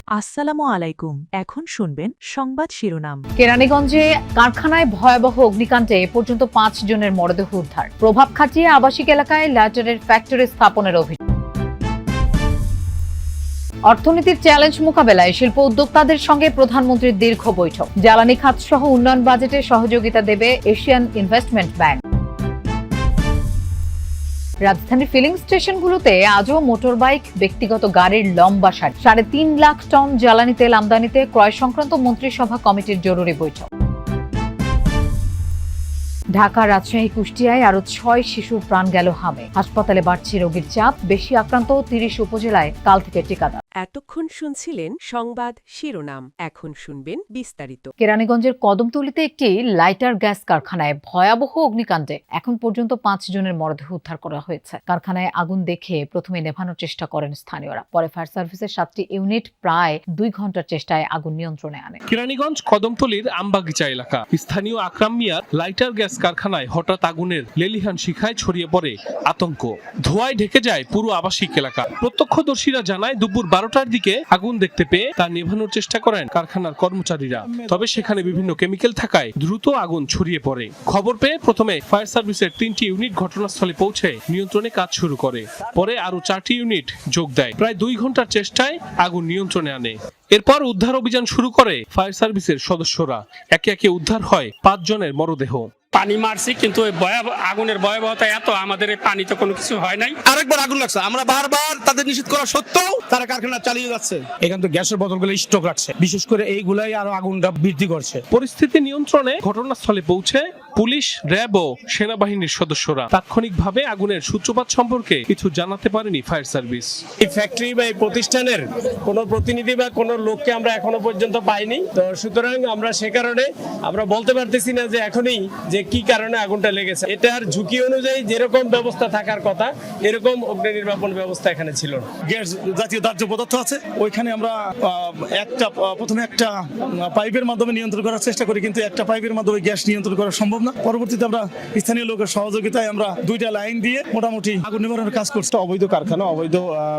আসসালামু আলাইকুম। এখন শুনবেন সংবাদ শিরোনাম। কেরানীগঞ্জে কারখানায় ভয়াবহ অগ্নিকাণ্ডে এ পর্যন্ত 5 জনের মরদেহ উদ্ধার। প্রভাব খাটিয়ে আবাসিক এলাকায় লাইটারের ফ্যাক্টরি স্থাপনের অভিযোগ। অর্থনীতির চ্যালেঞ্জ মোকাবেলায় শিল্প উদ্যোক্তাদের সঙ্গে প্রধানমন্ত্রীর দীর্ঘ বৈঠক। জ্বালানি খাত সহ উন্নয়ন বাজেটে সহযোগিতা দেবে এশিয়ান ইনভেস্টমেন্ট ব্যাংক। রাজধানীর ফিলিং স্টেশনগুলোতে আজও মোটরবাইক, ব্যক্তিগত গাড়ির লম্বা সারি। 3.5 লাখ টন জ্বালানি তেল আমদানিতে ক্রয় সংক্রান্ত মন্ত্রিসভা কমিটির জরুরি বৈঠক। ঢাকা, রাজশাহী, কুষ্টিয়ায় আরো 6 শিশুর প্রাণ গেল হামে। হাসপাতালে বাড়ছে রোগীর চাপ। বেশি আক্রান্ত 30 উপজেলায় কাল থেকে টিকাদান। এতক্ষণ শুনছিলেন সংবাদ শিরোনাম। এখন শুনবেন বিস্তারিত। কেরানীগঞ্জের কদমতলীতে একটি লাইটার গ্যাস কারখানায় ভয়াবহ অগ্নিকাণ্ডে এখন পর্যন্ত 5 জনের মরদেহ উদ্ধার করা হয়েছে। কারখানায় আগুন দেখে প্রথমে নেভানোর চেষ্টা করেন স্থানীয়রা। পরে ফায়ার সার্ভিসের 7টি ইউনিট প্রায় 2 ঘন্টার চেষ্টায় আগুন নিয়ন্ত্রণে আনে। কেরানীগঞ্জ কদমতলীর আমবাগিচা এলাকা। স্থানীয় আকরাম মিয়ার লাইটার গ্যাস কারখানায় হঠাৎ আগুনের লেলিহান শিখায় ছড়িয়ে পড়ে আতঙ্ক। ধোঁয়ায় ঢেকে যায় পুরো আবাসিক এলাকা। প্রত্যক্ষদর্শীরা জানায় দুপুর 12টার দিকে আগুন দেখতে পেয়ে তা নেভানোর চেষ্টা করেন কারখানার কর্মচারীরা। তবে সেখানে বিভিন্ন কেমিক্যাল থাকায় দ্রুত আগুন ছড়িয়ে পড়ে। খবর পেয়ে প্রথমে ফায়ার সার্ভিসের 3টি ইউনিট ঘটনাস্থলে পৌঁছে নিয়ন্ত্রণে কাজ শুরু করে। পরে আরো 4টি ইউনিট যোগ দেয়। প্রায় 2 ঘন্টার চেষ্টায় আগুন নিয়ন্ত্রণে আনে। এরপর উদ্ধার অভিযান শুরু করে ফায়ার সার্ভিসের সদস্যরা। একে একে উদ্ধার হয় 5 জনের মরদেহ। পানি মারছি, কিন্তু আগুনের ভয়াবহতা এত, আমাদের এই পানিতে কোনো কিছু হয় নাই। আরেকবার আগুন লাগছে, আমরা বারবার তাদের নিষেধ করা সত্ত্বেও তারা কারখানা চালিয়ে যাচ্ছে। এখান থেকে গ্যাসের বোতলগুলো স্টক রাখছে, বিশেষ করে এইগুলাই আরো আগুনটা বৃদ্ধি করছে। পরিস্থিতি নিয়ন্ত্রণে ঘটনাস্থলে পৌঁছে পুলিশ, র্যাব ও সেনাবাহিনীর সদস্যরা। তাৎক্ষণিকভাবে আগুনের সূত্রপাত সম্পর্কে কিছু জানাতে পারেনি ফায়ার সার্ভিস। এই ফ্যাক্টরি বা এই প্রতিষ্ঠানের কোনো প্রতিনিধি বা কোনো লোককে আমরা এখনো পর্যন্ত পাইনি। তো সুতরাং আমরা সে কারণে আমরা বলতে পারতেছি না যে এখনই যে কি কারণে আগুনটা লেগেছে। এটার ঝুঁকি অনুযায়ী যেরকম ব্যবস্থা থাকার কথা এরকম অগ্নি নির্বাপন ব্যবস্থা এখানে ছিল না। গ্যাস জাতীয় দাহ্য পদার্থ আছে, ওইখানে আমরা প্রথমে একটা পাইপের মাধ্যমে নিয়ন্ত্রণ করার চেষ্টা করি, কিন্তু একটা পাইপের মাধ্যমে গ্যাস নিয়ন্ত্রণ করা সম্ভব না। পরবর্তীতে আমরা স্থানীয় লোকের সহযোগিতায় আমরা 2টা লাইন দিয়ে মোটামুটি আগুন নিবারণের কাজ করছি। অবৈধ কারখানা, অবৈধ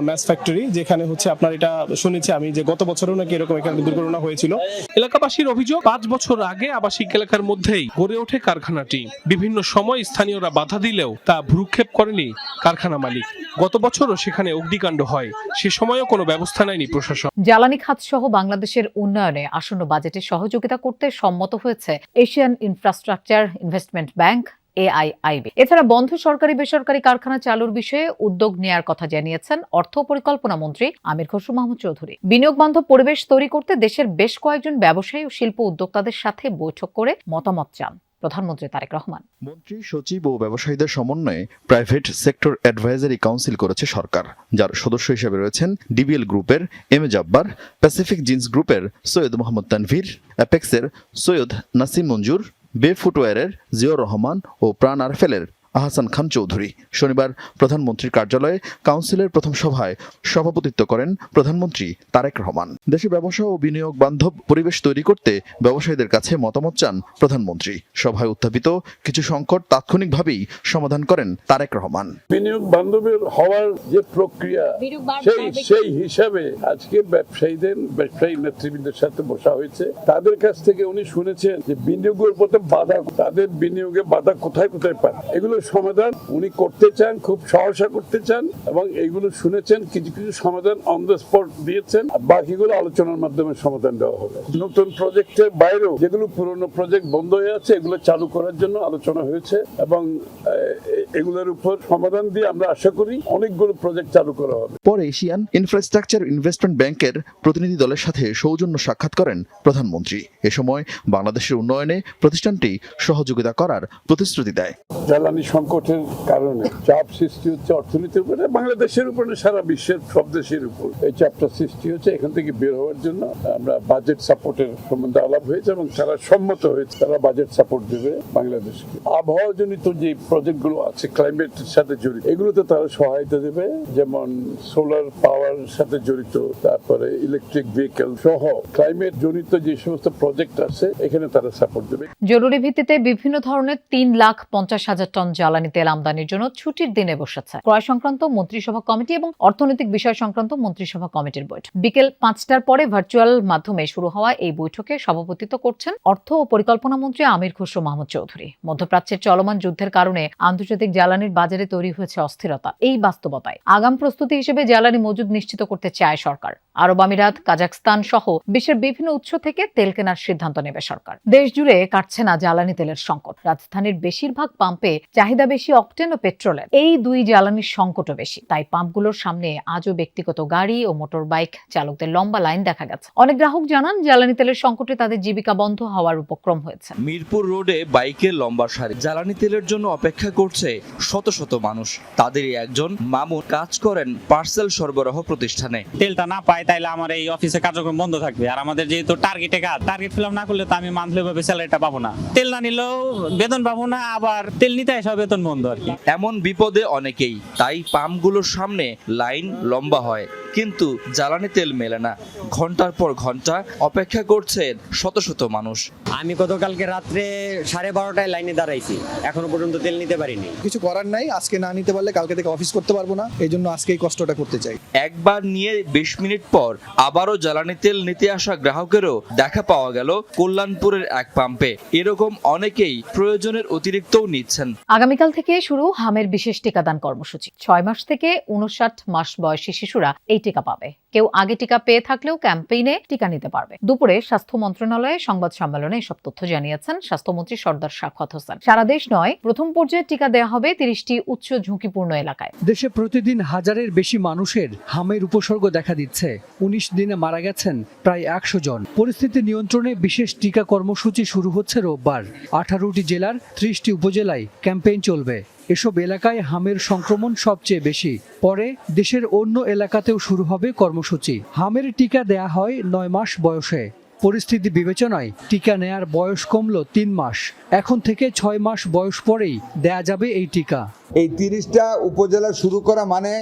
ম্যাচ ফ্যাক্টরি, যেখানে হচ্ছে আপনার এটা শুনেছি আমি যে গত বছরও নাকি এরকম এখানে দুর্ঘটনা হয়েছিল। এলাকাবাসীর অভিযোগ, 5 বছর আগে আবাসিক এলাকার মধ্যেই গড়ে ওঠে কারখানাটি। বিভিন্ন সময় স্থানীয়রা বাধা দিলেও তা ভ্রুক্ষেপ করেনি কারখানা মালিক। গত বছরও সেখানে অগ্নিকাণ্ড হয়, সে সময়ও কোনো ব্যবস্থা নেয়নি প্রশাসন। জ্বালানি খাত সহ বাংলাদেশের উন্নয়নে আসন্ন বাজেটে সহযোগিতা করতে সম্মত হয়েছে Asian infrastructure investment bank AIIB। এছাড়া বন্ধ সরকারি বেসরকারি কারখানা চালুর বিষয়ে উদ্যোগ নেয়ার কথা জানিয়েছেন অর্থ পরিকল্পনা মন্ত্রী আমির খসরু মাহমুদ চৌধুরী। বিনিয়োগ বান্ধব পরিবেশ তৈরি করতে দেশের বেশ কয়েকজন ব্যবসায়ী ও শিল্প উদ্যোক্তাদের সাথে বৈঠক করে মতামত চান প্রধানমন্ত্রী তারেক রহমান। মন্ত্রী, সচিব ও ব্যবসায়ীদের সমন্বয়ে প্রাইভেট সেক্টর অ্যাডভাইজারি কাউন্সিল করেছে সরকার, যার সদস্য হিসেবে রয়েছেন ডিবিএল গ্রুপের M A Jabbar, Pacific jeans গ্রুপের সৈয়দ মোহাম্মদ তানভীর, অ্যাপেক্সের সৈয়দ নাসিম মঞ্জুর, বে ফুটওয়্যারের জিয়র রহমান ও প্রাণ আরফেলের আহসান খান চৌধুরী। শনিবার প্রধানমন্ত্রীর কার্যালয়ে কাউন্সিলের প্রথম সভায় সভাপতিত্ব করেন প্রধানমন্ত্রী তারেক রহমান। দেশে ব্যবসা ও বিনিয়োগ বান্ধব পরিবেশ তৈরি করতে ব্যবসায়ীদের কাছে মতামত চান প্রধানমন্ত্রী। সভায় উত্থাপিত কিছু সংকট তাৎক্ষণিকভাবেই সমাধান করেন তারেক রহমান। বিনিয়োগ বান্ধবের হওয়ার যে প্রক্রিয়া, সেই হিসাবে আজকে ব্যবসায়ী নেতৃবৃন্দের সাথে বসা হয়েছে। তাদের কাছ থেকে উনি শুনেছেন যে বিনিয়োগের প্রতি বাধা, তাদের বিনিয়োগে বাধা কোথায় কোথায় পান, এগুলো সমাধান উনি করতে চান, খুব সহসা করতে চান, এবং এইগুলো শুনেছেন। কিছু কিছু সমাধান অন দ্য স্পট দিয়েছেন, বাকিগুলো আলোচনার মাধ্যমে সমাধান দেওয়া হবে। নতুন প্রজেক্টের বাইরেও যেগুলো পুরনো প্রজেক্ট বন্ধ হয়ে আছে এগুলো চালু করার জন্য আলোচনা হয়েছে, এবং এগুলোর উপর সমাধান দিয়ে আমরা আশা করি অনেকগুলো প্রজেক্ট চালু করা হবে। পরে এশিয়ান ইনফ্রাস্ট্রাকচার ইনভেস্টমেন্ট ব্যাংকের প্রতিনিধি দলের সাথে সৌজন্য সাক্ষাৎ করেন প্রধানমন্ত্রী। এ সময় বাংলাদেশের উন্নয়নে প্রতিষ্ঠানটি সহযোগিতা করার প্রতিশ্রুতি দেয়। জ্বালানি সংকটের কারণে চাপ সৃষ্টি হচ্ছে অর্থনীতির উপরে, বাংলাদেশের উপরে, সারা বিশ্বের সব দেশের উপর এই চাপটা সৃষ্টি হচ্ছে। এখান থেকে বের হওয়ার জন্য আমরা বাজেট সাপোর্টের সম্বন্ধে আলাপ হয়েছে, এবং তারা সম্মত হয়েছে তারা বাজেট সাপোর্ট দেবে বাংলাদেশকে। আবহাওয়াজনিত যে প্রজেক্টগুলো আছে ক্লাইমেটের সাথে জড়িত, এগুলোতে তারা সহায়তা দেবে, যেমন সোলার পাওয়ার সাথে জড়িত, তারপরে ইলেকট্রিক ভেহিকেল সহ ক্লাইমেট জনিত যে সমস্ত প্রজেক্ট আছে এখানে তারা সাপোর্ট দেবে। জরুরি ভিত্তিতে বিভিন্ন ধরনের 3,50,000 টন জ্বালানি তেল আমদানির জন্য ছুটির দিনে বসেছে ক্রয় সংক্রান্ত মন্ত্রিসভা কমিটি এবং অর্থনৈতিক বিষয় সংক্রান্ত মন্ত্রিসভা কমিটির বৈঠক। বিকেল 5টার পরে ভার্চুয়াল মাধ্যমে শুরু হওয়া এই বৈঠকে সভাপতিত্ব করছেন অর্থ ও পরিকল্পনা মন্ত্রী আমির খসরু মাহমুদ চৌধুরী। মধ্যপ্রাচ্যের চলমান যুদ্ধের কারণে আন্তর্জাতিক জ্বালানির বাজারে তৈরি হয়েছে অস্থিরতা। এই বাস্তবতায় আগাম প্রস্তুতি হিসেবে জ্বালানি মজুদ নিশ্চিত করতে চায় সরকার। আরব আমিরাত, কাজাখস্তান সহ বিশ্বের বিভিন্ন উৎস থেকে তেল কেনার সিদ্ধান্ত নেবে সরকার। দেশ জুড়ে কাটছে না জ্বালানি তেলের সংকট। রাজধানীর বেশিরভাগ পাম্পে চাহিদা বেশি অকটেন ও পেট্রোলের। এই দুই জ্বালানির সংকটও বেশি। তাই পাম্পগুলোর সামনে আজও ব্যক্তিগত গাড়ি ও মোটর বাইক চালকদের লম্বা লাইন দেখা গেছে। অনেক গ্রাহক জানান জ্বালানি তেলের সংকটে তাদের জীবিকা বন্ধ হওয়ার উপক্রম হয়েছে। মিরপুর রোডে বাইকের লম্বা সারি, জ্বালানি তেলের জন্য অপেক্ষা করছে শত শত মানুষ। তাদেরই একজন মামুন কাজ করেন পার্সেল সরবরাহ প্রতিষ্ঠানে। তেলটা না পাই তাইলে আমার এই অফিসে কার্যক্রম বন্ধ থাকবে, আর আমাদের যেহেতু টার্গেটে কাজ, টার্গেট ফিল না করলে তো আমি মান্থলি ভাবে স্যালারিটা পাবো না। তেল না নিলেও বেতন পাবো না, আবার তেল নিতে এসে বেতন বন্ধ আর কি। এমন বিপদে অনেকেই, তাই পাম্পগুলোর সামনে লাইন লম্বা হয়, কিন্তু জ্বালানি তেল মেলে না। ঘন্টার পর ঘন্টা অপেক্ষা করছেন শত শত মানুষ। আমি গতকালকে রাত্রে 12:30টায় লাইনে দাঁড়াইছি, এখনো পর্যন্ত তেল নিতে পারিনি। কিছু করার নাই, আজকে না নিতে পারলে কালকে থেকে অফিস করতে পারবো না, এই জন্য আজকে এই কষ্টটা করতে চাই। একবার নিয়ে 20 মিনিট পর আবারও জ্বালানি তেল নিতে আসা গ্রাহকেরও দেখা পাওয়া গেল কল্যাণপুরের এক পাম্পে। এরকম অনেকেই প্রয়োজনের অতিরিক্তও নিচ্ছেন। আগামীকাল থেকে শুরু হামের বিশেষ টিকাদান কর্মসূচি। 6 মাস থেকে 59 মাস বয়সী শিশুরা এই টিকা পাবে। কেউ আগে টিকা পেয়ে থাকলেও ক্যাম্পেইনে টিকা নিতে পারবে। দুপুরে স্বাস্থ্য মন্ত্রণালয়ে সংবাদ সম্মেলনে এসব তথ্য জানিয়েছেন স্বাস্থ্যমন্ত্রী সর্দার শাখাওয়াত হোসেন। সারা দেশ নয়, প্রথম পর্যায়ে টিকা দেওয়া হবে 30টি উচ্চ ঝুঁকিপূর্ণ এলাকায়। দেশে প্রতিদিন হাজারের বেশি মানুষের হামের উপসর্গ দেখা দিচ্ছে। 19 দিনে মারা গেছেন প্রায় 100 জন। পরিস্থিতি নিয়ন্ত্রণে বিশেষ টিকা কর্মসূচি শুরু হচ্ছে রোববার। 18টি জেলার 30টি উপজেলায় ক্যাম্পেইন চলবে। এসব এলাকায় হামের সংক্রমণ সবচেয়ে বেশি। পরে দেশের অন্য এলাকাতেও শুরু হবে কর্মসূচি। হামের টিকা দেয়া হয় 9 মাস বয়সে। পরিস্থিতি বিবেচনায় টিকা নেয়ার বয়স কমল 3 মাস। এখন থেকে 6 মাস বয়স পরেই দেয়া যাবে এই টিকা। এই 30টা উপজেলা শুরু করা মানে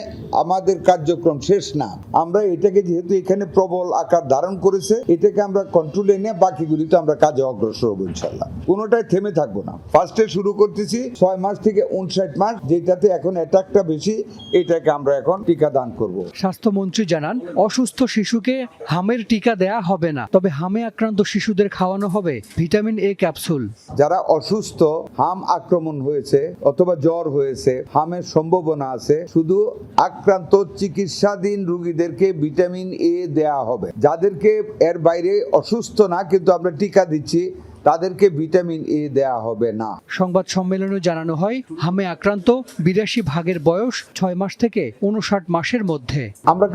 আমাদের কার্যক্রম শেষ না। আমরা এটাকে যেহেতু এখানে প্রবল আকার ধারণ করেছে, এটাকে আমরা কন্ট্রোলে নিয়ে বাকিগুলিতে আমরা কাজে অগ্রসর হবো ইনশাল্লাহ। কোনোটাই থেমে থাকবো না। ফার্স্টে শুরু করতেছি 6 মাস থেকে 59 মাস, যেটাতে এখন অ্যাটাকটা বেশি, এটাকে আমরা এখন টিকা দান করব। স্বাস্থ্যমন্ত্রী জানান, অসুস্থ শিশুকে হামের টিকা দেয়া হবে না, তবে হামে আক্রান্ত শিশুদের খাওয়ানো হবে ভিটামিন এ ক্যাপসুল। যারা অসুস্থ, হাম আক্রমণ হয়েছে অথবা জ্বর হয়েছে, হামের সম্ভাবনা আছে, শুধু আক্রান্ত চিকিৎসাধীন রোগীদেরকে ভিটামিন এ দেয়া হবে। যাদেরকে এর বাইরে অসুস্থ না কিন্তু আমরা টিকা দিচ্ছি, তাদেরকে ভিটামিন এ দেয়া হবে না। সংবাদ সম্মেলনে জানানো হয়, হামে আক্রান্ত 82 ভাগের বয়স 6 মাস থেকে 59 মাসের মধ্যে। আমরা